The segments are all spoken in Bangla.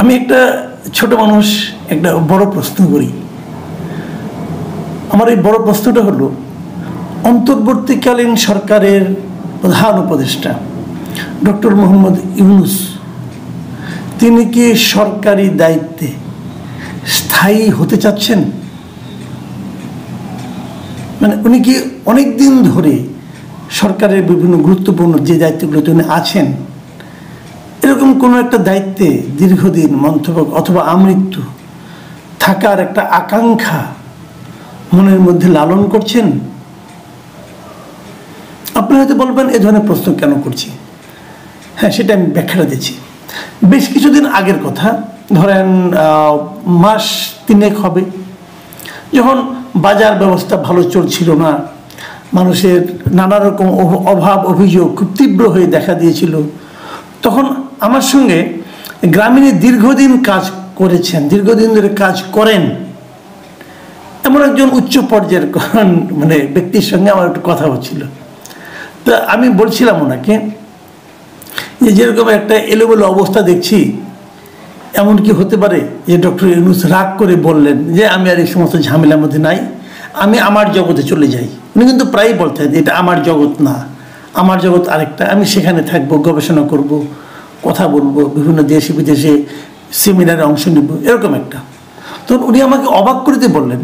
আমি একটা ছোট মানুষ একটা বড় প্রশ্ন করি। আমার এই বড় প্রশ্নটা হলো, অন্তর্বর্তীকালীন সরকারের প্রধান উপদেষ্টা ডক্টর মোহাম্মদ ইউনূস তিনি কি সরকারি দায়িত্বে স্থায়ী হতে চাচ্ছেন? মানে উনি কি অনেক দিন ধরে সরকারের বিভিন্ন গুরুত্বপূর্ণ যে দায়িত্বগুলোতে উনি আছেন, এরকম কোনো একটা দায়িত্বে দীর্ঘদিন মন্তব্য অথবা আমৃত্যু থাকার একটা আকাঙ্ক্ষা মনের মধ্যে লালন করছেন? আপনি হয়তো বলবেন এ ধরনের প্রশ্ন কেন করছি। হ্যাঁ, সেটা আমি ব্যাখ্যাটা দিচ্ছি। বেশ কিছুদিন আগের কথা, ধরেন মাস 3 হবে, যখন বাজার ব্যবস্থা ভালো চলছিল না, মানুষের নানা রকম অভাব অভিযোগ খুব তীব্র হয়ে দেখা দিয়েছিল, তখন আমার সঙ্গে গ্রামীণে দীর্ঘদিন কাজ করেছেন, দীর্ঘদিন ধরে কাজ করেন এমন একজন উচ্চ পর্যায়ের মানে ব্যক্তির সঙ্গে আমার একটু কথা হচ্ছিল। তো আমি বলছিলাম ওনাকে যে যেরকম একটা এলোমেলো অবস্থা দেখছি, এমন কি হতে পারে যে ডক্টর ইউনূস রাগ করে বললেন যে আমি আর এই সমস্ত ঝামেলার মধ্যে নাই, আমি আমার জগতে চলে যাই। উনি কিন্তু প্রায়ই বলতেন এটা আমার জগৎ না, আমার জগৎ আরেকটা, আমি সেখানে থাকবো, গবেষণা করব, কথা বলবো, বিভিন্ন দেশে বিদেশে সেমিনারে অংশ নিব, এরকম একটা। তখন উনি আমাকে অবাক করে দিয়ে বললেন,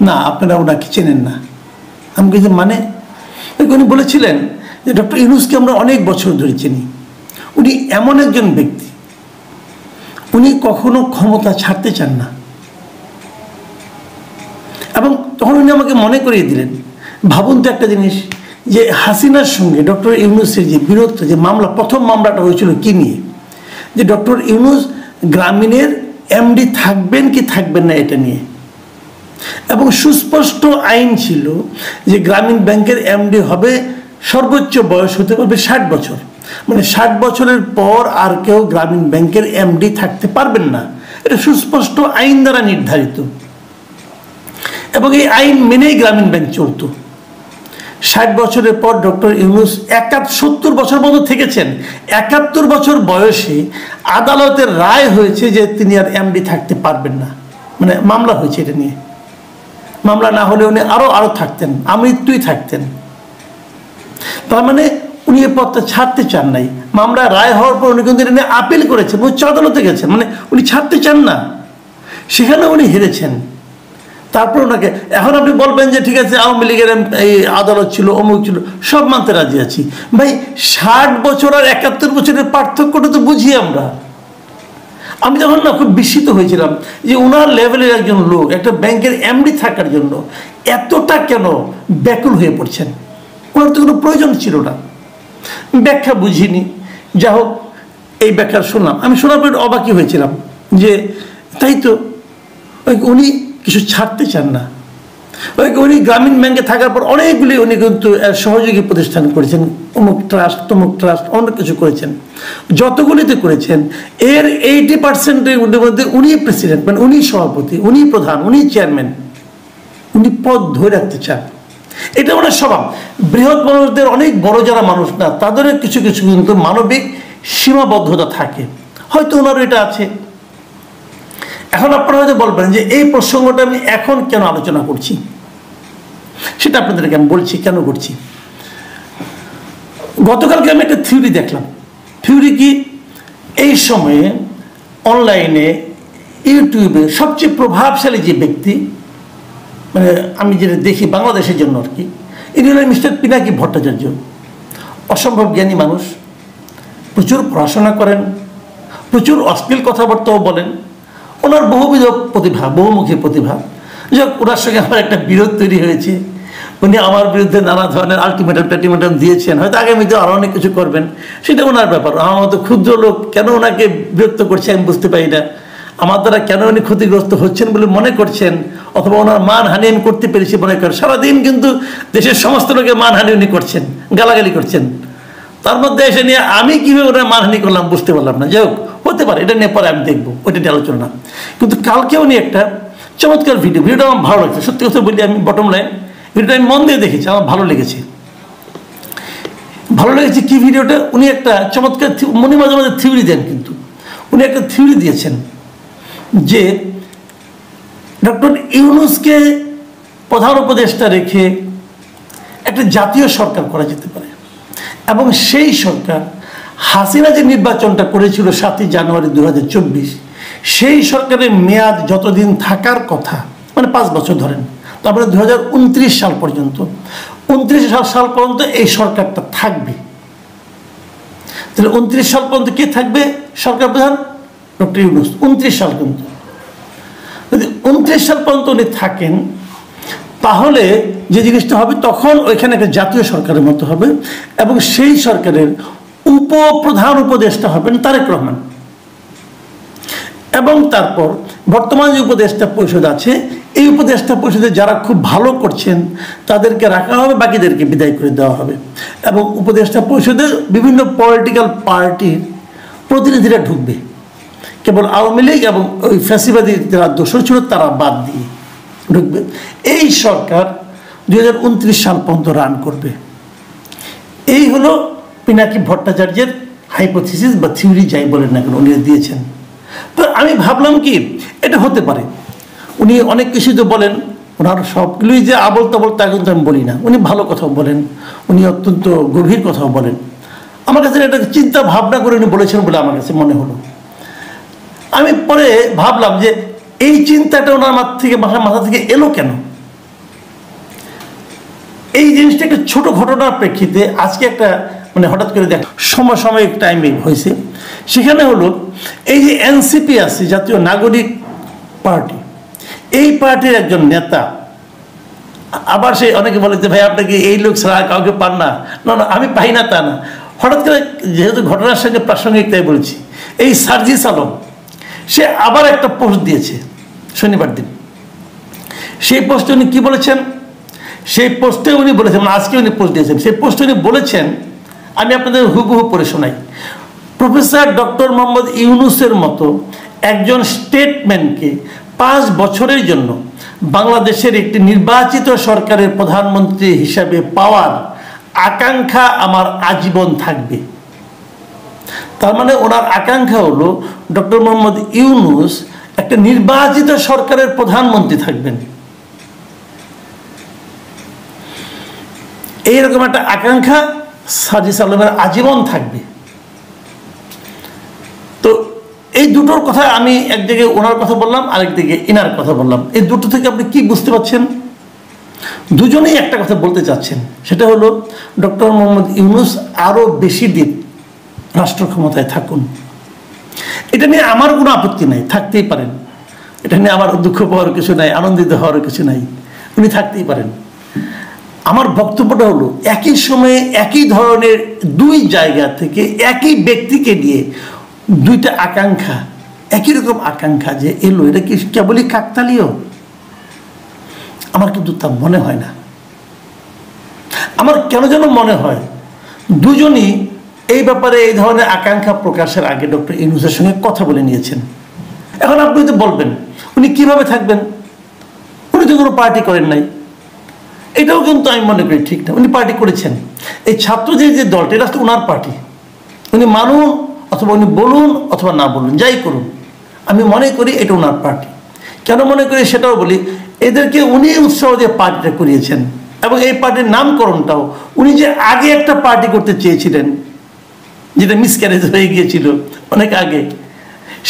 না আপনারা ওনাকে চেনেন না। আমি কিছু মানে উনি বলেছিলেন যে ডক্টর ইউনূসকে আমরা অনেক বছর ধরে চিনি, উনি এমন একজন ব্যক্তি, উনি কখনো ক্ষমতা ছাড়তে চান না। এবং তখন উনি আমাকে মনে করিয়ে দিলেন, ভাবুন তো একটা জিনিস, যে হাসিনার সঙ্গে ডক্টর ইউনূসের যে বিরোধ, যে মামলা, প্রথম মামলাটা হয়েছিল কি নিয়ে, যে ডক্টর ইউনূস গ্রামীণের এমডি থাকবেন কি থাকবেন না এটা নিয়ে। এবং সুস্পষ্ট আইন ছিল যে গ্রামীণ ব্যাংকের এমডি হবে, সর্বোচ্চ বয়স হতে পারবে 60 বছর, মানে 60 বছরের পর আর কেউ গ্রামীণ ব্যাংকের এমডি থাকতে পারবেন না। এটা সুস্পষ্ট আইন দ্বারা নির্ধারিত, এবং এই আইন মেনেই গ্রামীণ ব্যাংক চলত। 60 বছরের পর ডক্টর ইউনূস 70 বছর মতো থেকেছেন, 71 বছর বয়সে আদালতের রায় হয়েছে যে তিনি আর এমডি থাকতে পারবেন না, মানে মামলা হয়েছে এটা নিয়ে। মামলা না হলে উনি আরো থাকতেন, আমৃত্যুই থাকতেন। তার মানে উনি এই পদটা ছাড়তে চান নাই। মামলা রায় হওয়ার পর উনি কিন্তু এটা নিয়ে আপিল করেছেন, উচ্চ আদালতে গেছেন, মানে উনি ছাড়তে চান না, সেখানে উনি হেরেছেন। তারপর ওনাকে, এখন আপনি বলবেন যে ঠিক আছে আওয়ামী লীগের এই আদালত ছিল, অমুক ছিল, সব মানতে রাজি আছি। ভাই 60 বছর আর 71 বছরের পার্থক্যটা তো বুঝি আমরা। আমি তখন না খুব বিস্মিত হয়েছিলাম যে ওনার লেভেলের একজন লোক একটা ব্যাংকের এমডি থাকার জন্য এতটা কেন ব্যাকুল হয়ে পড়ছেন। ওনার তো কোনো প্রয়োজন ছিল না। ব্যাখ্যা বুঝিনি, যা হোক এই ব্যাখ্যা শুনলাম। আমি শোনার পর অবাকই হয়েছিলাম যে তাই তো, উনি কিছু ছাড়তে চান না। উনি গ্রামীণ ব্যাংকে থাকার পর অনেকগুলি উনি কিন্তু সহযোগী প্রতিষ্ঠান করেছেন, অমুক ট্রাস্ট তমুক ট্রাস্ট, অনেক কিছু করেছেন। যতগুলিতে করেছেন এর 80%-এর মধ্যে উনি প্রেসিডেন্ট, মানে উনি সভাপতি, উনি প্রধান, উনি চেয়ারম্যান, উনি পদ ধরে রাখতে চান। এটা ওনার স্বভাব। বৃহৎ মানুষদের, অনেক বড় যারা মানুষ না, তাদের কিছু কিছু কিন্তু মানবিক সীমাবদ্ধতা থাকে, হয়তো ওনারও এটা আছে। এখন আপনারা হয়তো বলবেন যে এই প্রসঙ্গটা আমি এখন কেন আলোচনা করছি, সেটা আপনাদেরকে আমি বলছি কেন করছি। গতকালকে আমি একটা থিওরি দেখলাম। থিওরি কি, এই সময়ে অনলাইনে ইউটিউবে সবচেয়ে প্রভাবশালী যে ব্যক্তি, মানে আমি যেটা দেখি বাংলাদেশের জন্য আর কি, ইনি হলেন মিস্টার পিনাকি ভট্টাচার্য। অসম্ভব জ্ঞানী মানুষ, প্রচুর পড়াশোনা করেন, প্রচুর অশ্লীল কথাবার্তাও বলেন। ওনার বহুবিধ প্রতিভা, বহুমুখী প্রতিভা। যাক, ওনার সঙ্গে আমার একটা বিরোধ তৈরি হয়েছে। উনি আমার বিরুদ্ধে নানা ধরনের আলটিমেটাম দিয়েছেন, হয়তো আগামীতে আরও অনেক কিছু করবেন, সেটা ওনার ব্যাপার। আমার মতো ক্ষুদ্র লোক কেন ওনাকে বিরক্ত করছে আমি বুঝতে পারি না। আমার দ্বারা কেন উনি ক্ষতিগ্রস্ত হচ্ছেন বলে মনে করছেন, অথবা ওনার মানহানি আমি করতে পেরেছি মনে করেন। সারাদিন কিন্তু দেশের সমস্ত লোকের মানহানি উনি করছেন, গালাগালি করছেন। তার মধ্যে এসে নিয়ে আমি কীভাবে ওনার মানহানি করলাম বুঝতে পারলাম না। যাই হোক, হতে পারে, এটা নিয়ে পরে আমি দেখবো, ওইটা নিয়ে আলোচনা না। কিন্তু কালকে উনি একটা চমৎকার ভিডিওটা আমার ভালো লাগছে, সত্যি কথা বলি। আমি বটম লাইন ভিডিওটা আমি মন দিয়ে দেখেছি, আমার ভালো লেগেছে। কি ভিডিওটা, উনি একটা চমৎকার, উনি মাঝে মাঝে থিওরি দেন, কিন্তু উনি একটা থিওরি দিয়েছেন যে ডক্টর ইউনূসকে প্রধান উপদেষ্টা রেখে একটা জাতীয় সরকার করা যেতে পারে, এবং সেই সরকার হাসিনা যে নির্বাচনটা করেছিল ৭ই জানুয়ারি ২০২৪, সেই সরকারের মেয়াদ যতদিন থাকার কথা, মানে ৫ বছর ধরেন, তারপরে ২০২৯ সাল পর্যন্ত, ২৯ সাল পর্যন্ত এই সরকারটা থাকবে। তাহলে ২৯ সাল পর্যন্ত কে থাকবে সরকার প্রধান? ডক্টর ইউনূস। ২৯ সাল পর্যন্ত, যদি ২৯ সাল পর্যন্ত উনি থাকেন, তাহলে যে জিনিসটা হবে, তখন ওইখানে একটা জাতীয় সরকারের মতো হবে, এবং সেই সরকারের উপপ্রধান উপদেষ্টা হবেন তারেক রহমান। এবং তারপর বর্তমান যে উপদেষ্টা পরিষদ আছে, এই উপদেষ্টা পরিষদে যারা খুব ভালো করছেন তাদেরকে রাখা হবে, বাকিদেরকে বিদায় করে দেওয়া হবে, এবং উপদেষ্টা পরিষদে বিভিন্ন পলিটিক্যাল পার্টির প্রতিনিধিরা ঢুকবে, কেবল আওয়ামী লীগ এবং ওই ফ্যাসিবাদী যারা দোষর ছিল তারা বাদ দিয়ে ঢুকবে। এই সরকার ২০২৯ সাল পর্যন্ত রান করবে। এই হলো পিনাকি ভট্টাচার্যের হাইপোথিসিস বা থিওরি, যাই বলেন না কেন, উনি দিয়েছেন। তো আমি ভাবলাম কি এটা হতে পারে। উনি অনেক কিছু তো বলেন, ওনার সবগুলোই যে আবল তাবল তা কিন্তু আমি বলি না, উনি ভালো কথাও বলেন, উনি অত্যন্ত গভীর কথাও বলেন। আমার কাছে একটা চিন্তা ভাবনা করে উনি বলেছেন বলে আমার কাছে মনে হলো। আমি পরে ভাবলাম যে এই চিন্তাটা ওনার মাথা থেকে এলো কেন। এই জিনিসটা একটা ছোট ঘটনার প্রেক্ষিতে আজকে একটা মানে হঠাৎ করে দেখ সমসাময়িক টাইমে হয়েছে। সেখানে হলো এই যে এনসিপি আছে, জাতীয় নাগরিক পার্টি, এই পার্টির একজন নেতা, আবার সে অনেকে বলে যে ভাই আপনাকে এই লোক ছাড়া কাউকে পান না। না না, আমি পাই না তা না, হঠাৎ করে যেহেতু ঘটনার সঙ্গে প্রাসঙ্গিক তাই বলছি। এই সার্জিস আলম সে আবার একটা পোস্ট দিয়েছে শনিবার দিন। সেই পোস্টে উনি কী বলেছেন? সেই পোস্টে উনি বলেছেন, আজকে উনি পোস্ট দিয়েছেন, সেই পোস্টে উনি বলেছেন, আমি আপনাদের হুবহু পড়ে শোনাই। প্রফেসর ডক্টর মোহাম্মদ ইউনূসের মতো একজন স্টেটম্যানকে 5 বছরের জন্য বাংলাদেশের একটি নির্বাচিত সরকারের প্রধানমন্ত্রী হিসাবে পাওয়ার আকাঙ্ক্ষা আমার আজীবন থাকবে। তার মানে ওনার আকাঙ্ক্ষা হলো ডক্টর মোহাম্মদ ইউনূস একটা নির্বাচিত সরকারের প্রধানমন্ত্রী থাকবেন। এইরকম একটা আকাঙ্ক্ষা সার্জিস আলমের আজীবন থাকবে। তো এই দুটোর কথা আমি একদিকে ওনার কথা বললাম, আরেকদিকে ইনার কথা বললাম। এই দুটো থেকে আপনি কি বুঝতে পারছেন? দুজনেই একটা কথা বলতে চাচ্ছেন, সেটা হলো ডক্টর মোহাম্মদ ইউনূস আরও বেশি দিন রাষ্ট্র ক্ষমতায় থাকুন। এটা নিয়ে আমার কোনো আপত্তি নাই, থাকতেই পারেন। এটা নিয়ে আমার দুঃখ পাওয়ার কিছু নাই, আনন্দিত হওয়ার কিছু নাই, উনি থাকতেই পারেন। আমার বক্তব্যটা হলো একই সময়ে একই ধরনের দুই জায়গা থেকে একই ব্যক্তিকে নিয়ে দুইটা আকাঙ্ক্ষা, একই রকম আকাঙ্ক্ষা যে এলো, এটা কি কেবলই কাকতালীয়? আমার কিন্তু তা মনে হয় না। আমার কেন যেন মনে হয় দুজনই এই ব্যাপারে এই ধরনের আকাঙ্ক্ষা প্রকাশের আগে ডক্টর ইউনূসের সঙ্গে কথা বলে নিয়েছেন। এখন আপনি তো বলবেন উনি কিভাবে থাকবেন, উনি তো কোনো পার্টি করেন নাই। এটাও কিন্তু আমি মনে করি ঠিক না, উনি পার্টি করেছেন। এই ছাত্রদের যে দলটা, এটা তো ওনার পার্টি। উনি মানুন অথবা উনি বলুন অথবা না বলুন, যাই করুন, আমি মনে করি এটা ওনার পার্টি। কেন মনে করি সেটাও বলি। এদেরকে উনি উৎসাহ দিয়ে পার্টিটা করিয়েছেন, এবং এই পার্টির নামকরণটাও উনি যে আগে একটা পার্টি করতে চেয়েছিলেন, যেটা মিসক্যারেজ হয়ে গিয়েছিল অনেক আগে,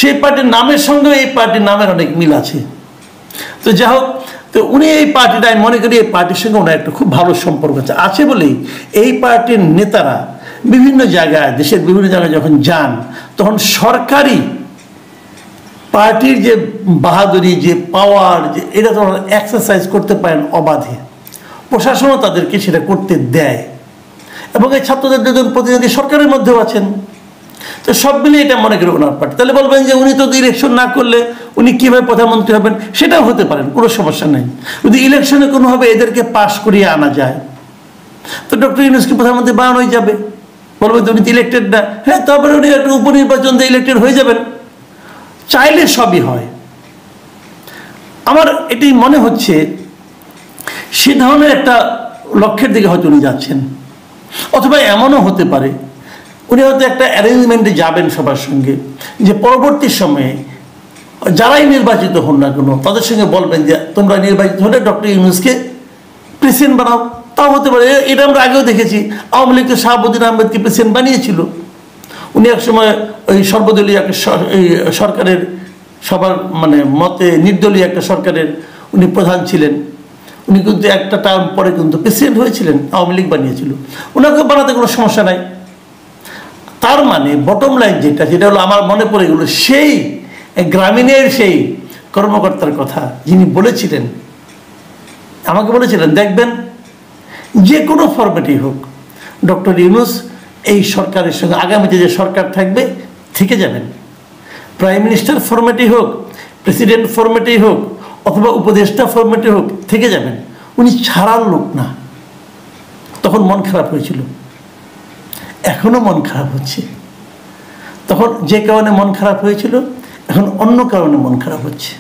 সেই পার্টির নামের সঙ্গে এই পার্টির নামের অনেক মিল আছে। তো যাই হোক, তো উনি এই পার্টিটা, আমি মনে করি এই পার্টির সঙ্গে ওনার একটা খুব ভালো সম্পর্ক আছে বলেই এই পার্টির নেতারা বিভিন্ন জায়গায়, দেশের বিভিন্ন জায়গায় যখন যান, তখন সরকারি পার্টির যে বাহাদুরি, যে পাওয়ার, যে এটা তো এক্সারসাইজ করতে পারেন অবাধে। প্রশাসনও তাদেরকে সেটা করতে দেয়, এবং এই ছাত্রদের দুজন প্রতিনিধি সরকারের মধ্যেও আছেন। তো সব মিলিয়ে এটা মনে করি ওনার পার্টি। তাহলে বলবেন যে উনি তো ইলেকশন না করলে উনি কীভাবে প্রধানমন্ত্রী হবেন, সেটাও হতে পারেন, কোনো সমস্যা নেই। যদি ইলেকশনে কোনোভাবে এদেরকে পাশ করিয়ে আনা যায়, তো ডক্টর ইউনূসকে প্রধানমন্ত্রী বানানোই যাবে। বলবেন যে উনি তো ইলেক্টেড না, হ্যাঁ, তারপরে উনি একটা উপনির্বাচন দিয়ে ইলেক্টেড হয়ে যাবেন। চাইলে সবই হয়। আমার এটি মনে হচ্ছে সে ধরনের একটা লক্ষ্যের দিকে হয়তো উনি যাচ্ছেন। অথবা এমনও হতে পারে উনি হয়তো একটা অ্যারেঞ্জমেন্টে যাবেন সবার সঙ্গে, যে পরবর্তী সময়ে যারাই নির্বাচিত হন না কেন তাদের সঙ্গে বলবেন যে তোমরা নির্বাচিত হলে ডক্টর ইউনূসকে প্রেসিডেন্ট বানাও। তাও হতে পারে, এটা আমরা আগেও দেখেছি। আওয়ামী লীগ তো শাহাবুদ্দিন আহমেদকে প্রেসিডেন্ট বানিয়েছিল। উনি একসময় ওই সর্বদলীয় একটা সরকারের সবার মানে মতে নির্দলীয় একটা সরকারের উনি প্রধান ছিলেন। উনি কিন্তু একটা টার্ম পরে কিন্তু প্রেসিডেন্ট হয়েছিলেন, আওয়ামী লীগ বানিয়েছিল। ওনাকে বানাতে কোনো সমস্যা নাই। তার মানে বটম লাইন যেটা হলো, আমার মনে পড়ে গেল সেই গ্রামীণের সেই কর্মকর্তার কথা যিনি বলেছিলেন, আমাকে বলেছিলেন দেখবেন যে কোনো ফরম্যাটেই হোক ডক্টর ইউনূস এই সরকারের সঙ্গে আগামীতে যে সরকার থাকবে থেকে যাবেন। প্রাইম মিনিস্টার ফরম্যাটেই হোক, প্রেসিডেন্ট ফরম্যাটেই হোক, অথবা উপদেষ্টা ফরম্যাটে হোক থেকে যাবেন। উনি ছাড়ার লোক না। তখন মন খারাপ হয়েছিল, এখনো মন খারাপ হচ্ছে। তখন যে কারণে মন খারাপ হয়েছিল, এখন অন্য কারণে মন খারাপ হচ্ছে।